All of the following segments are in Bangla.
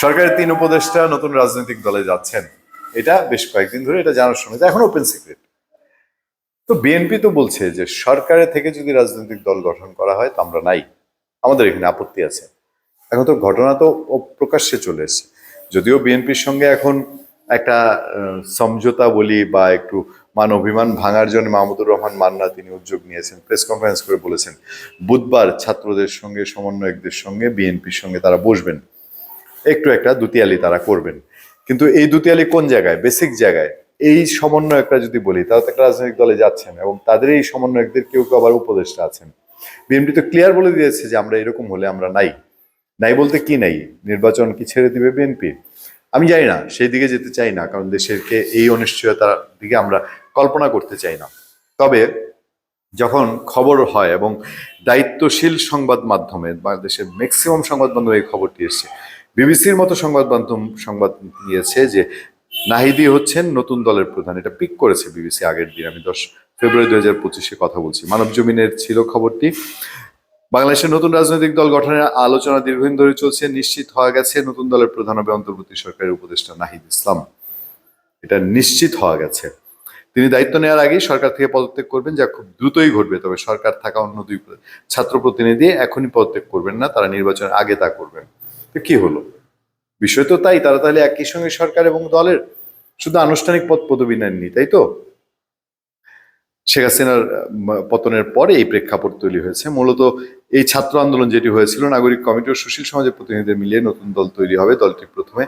সরকারের 3 উপদেষ্টা নতুন রাজনৈতিক দলে যাচ্ছেন, এটা বেশ কয়েকদিন ধরে এটা জানার শোনা যায়, এখন ওপেন সিক্রেট। তো বিএনপি তো বলছে যে সরকারের থেকে যদি রাজনৈতিক দল গঠন করা হয় তো আমরা নাই, আমাদের এখানে আপত্তি আছে। এখন তো ঘটনা তো প্রকাশ্যে চলে এসছে। যদিও বিএনপির সঙ্গে এখন একটা সমঝোতা বলি বা একটু মান অভিমান ভাঙার জন্য মাহমুদুর রহমান মান্না তিনি উদ্যোগ নিয়েছেন, প্রেস কনফারেন্স করে বলেছেন বুধবার ছাত্রদের সঙ্গে সমন্বয়কদের সঙ্গে বিএনপির সঙ্গে তারা বসবেন, একটু একটা দুতিয়ালি তারা করবেন। কিন্তু এই দুতিয়ালি কোন জায়গায়? বেসিক জায়গায়। এই সমন্বয়করা যদি বলি তাহলে তো একটা রাজনৈতিক দলে যাচ্ছেন এবং তাদের এই সমন্বয়কদের কেউ কেউ আবার উপদেষ্টা আছেন। বিএনপি তো ক্লিয়ার বলে দিয়েছে যে আমরা এরকম হলে আমরা নাই। নাই বলতে কি নাই? নির্বাচন কি ছেড়ে দিবে বিএনপি? আমি জানি না, সেই দিকে যেতে চাই না, কারণ দেশেরকে এই অনিশ্চয়তার দিকে আমরা কল্পনা করতে চাই না। তবে যখন খবর হয় এবং দায়িত্বশীল সংবাদ মাধ্যমে বাংলাদেশের ম্যাক্সিমাম সংবাদ মাধ্যমে এই খবরটি এসছে, বিবিসির মতো সংবাদ মাধ্যম সংবাদ দিয়েছে যে নাহিদি হচ্ছেন নতুন দলের প্রধান, এটা পিক করেছে বিবিসি আগের দিন। আমি 10 ফেব্রুয়ারি 2025 কথা বলছি, মানব জমিনের ছিল খবরটি। বাংলাদেশের নতুন রাজনৈতিক দল গঠনের আলোচনা দীর্ঘদিন ধরে চলছে, নিশ্চিত হওয়া গেছে নতুন দলের প্রধান হবে অন্তর্বর্তী সরকারের উপদেষ্টা নাহিদ ইসলাম। এটা নিশ্চিত হওয়া গেছে। তিনি দায়িত্ব নেওয়ার আগেই সরকার থেকে পদত্যাগ করবেন, যা খুব দ্রুতই ঘটবে। তবে সরকার থাকা অন্য 2 ছাত্র প্রতিনিধি এখনই পদত্যাগ করবেন না, তারা নির্বাচনের আগে তা করবেন। তো কি হলো? বিষয় তো তাই, তারা তাহলে একই সঙ্গে সরকার এবং দলের শুধু আনুষ্ঠানিক পদ পদবি নেননি, তাই তো? শেখ হাসিনার পতনের পরে এই প্রেক্ষাপট তৈরি হয়েছে। মূলত এই ছাত্র আন্দোলন যেটি হয়েছিল, নাগরিক কমিটি ও সুশীল সমাজের প্রতিনিধিদের মিলিয়ে নতুন দল তৈরি হবে। দলটি প্রথমে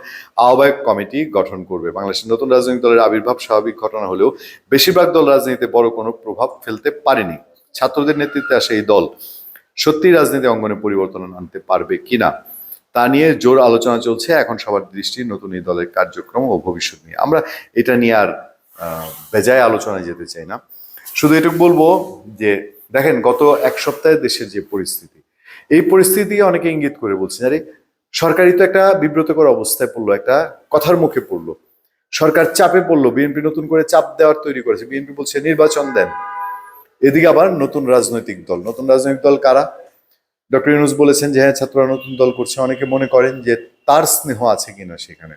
আহ্বায়ক কমিটি গঠন করবে। বাংলাদেশের নতুন রাজনৈতিক দলের আবির্ভাব স্বাভাবিক ঘটনা হলেও বেশিরভাগ দল রাজনীতিতে বড় কোনো প্রভাব ফেলতে পারেনি। ছাত্রদের নেতৃত্বে আসা এই দল সত্যি রাজনীতি অঙ্গনে পরিবর্তন আনতে পারবে কিনা তা নিয়ে জোর আলোচনা চলছে। এখন সবার দৃষ্টি নতুন এই দলের কার্যক্রম ও ভবিষ্যৎ নিয়ে। আমরা এটা নিয়ে আর বেজায় আলোচনায় যেতে চাই না, শুধু এটুকু বলবো যে দেখেন গত 1 সপ্তাহে দেশের যে পরিস্থিতি, এই পরিস্থিতি অনেকে ইঙ্গিত করে বলছে আরে সরকারই তো একটা বিব্রতকর অবস্থায় পড়লো, একটা কথার মুখে পড়লো, সরকার চাপে পড়লো, বিএনপি নতুন করে চাপ দেওয়ার তৈরি করেছে, বিএনপি বলছে নির্বাচন দেন। এদিকে আবার নতুন রাজনৈতিক দল কারা? ডক্টর ইউনূস বলেছেন যে হ্যাঁ ছাত্ররা নতুন দল করছে, অনেকে মনে করেন যে তার স্নেহ আছে কিনা সেখানে।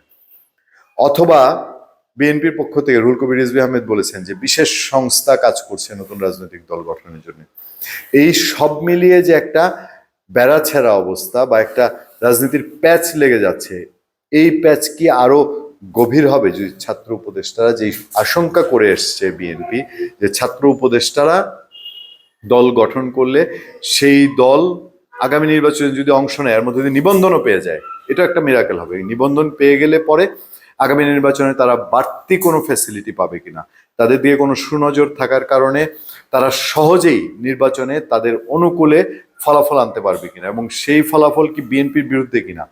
অথবা বিএনপির পক্ষ থেকে রুহুল কবির রিজভী আহমেদ বলেছেন যে বিশেষ সংস্থা কাজ করছে নতুন রাজনৈতিক দল গঠনের জন্য। এই সব মিলিয়ে যে একটা বেড়াছেড়া অবস্থা বা একটা রাজনীতির প্যাচ লেগে যাচ্ছে, এই প্যাচ কি আরো গভীর হবে যদি ছাত্র উপদেষ্টারা যে আশঙ্কা করে এসছে বিএনপি যে ছাত্র উপদেষ্টারা দল গঠন করলে সেই দল আগামী নির্বাচনে যদি অংশ নেয় এর মধ্যে যদি নিবন্ধনও পেয়ে যায়, এটা একটা মিরাকেল হবে। নিবন্ধন পেয়ে গেলে পরে আগামী নির্বাচনে তারা বাড়তি কোনো ফ্যাসিলিটি পাবে কিনা, তাদের দিয়ে কোনো সুনজর থাকার কারণে তারা সহজেই নির্বাচনে তাদের অনুকূলে ফলাফল আনতে পারবে কিনা, এবং সেই ফলাফল কি বিএনপির বিরুদ্ধে কিনা,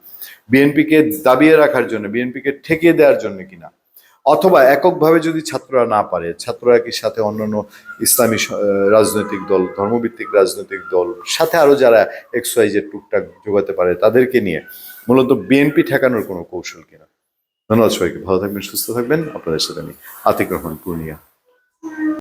বিএনপিকে দাবিয়ে রাখার জন্য, বিএনপিকে ঠেকিয়ে দেওয়ার জন্য কিনা। অথবা এককভাবে যদি ছাত্ররা না পারে, ছাত্ররা কি সাথে অন্যান্য ইসলামী রাজনৈতিক দল, ধর্মভিত্তিক রাজনৈতিক দল, সাথে আরো যারা XYZ টুকটাক যোগাতে পারে তাদেরকে নিয়ে মূলত বিএনপি ঠেকানোর কোনো কৌশল কিনা। ধন্যবাদ সবাইকে, ভালো থাকবেন, সুস্থ থাকবেন। আপনাদের সাথে আমি আতিক রহমান পূর্ণিয়া।